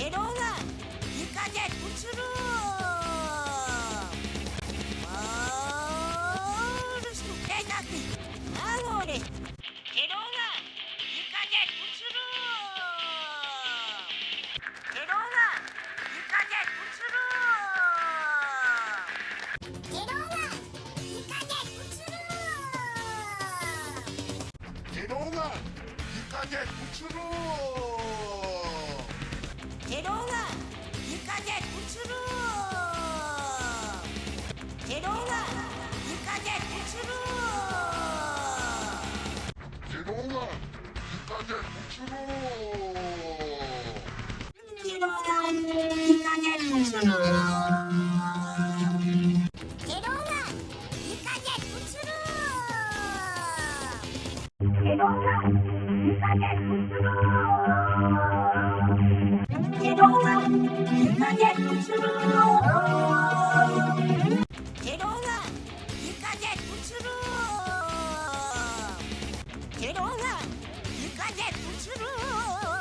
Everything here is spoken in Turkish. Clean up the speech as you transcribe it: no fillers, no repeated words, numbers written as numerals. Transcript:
Keloğlan, dikkat et uçurum. Rüştü Beyzatlı, al oraya. Keloğlan, dikkat et uçurum. Keloğlan, dikkat et uçurum. Keloğlan, dikkat et uçurum. Keloğlan, dikkat et uçurum. Keloğlan, dikkat et uçurum. Keloğlan, dikkat et uçurum. Keloğlan, dikkat et uçurum. Keloğlan, dikkat et uçurum. Keloğlan, dikkat et uçurum. Keloğlan, dikkat et uçurum. Keloğlan, dikkat et uçurum. Keloğlan, dikkat et uçurum. Keloğlan, dikkat et uçurum.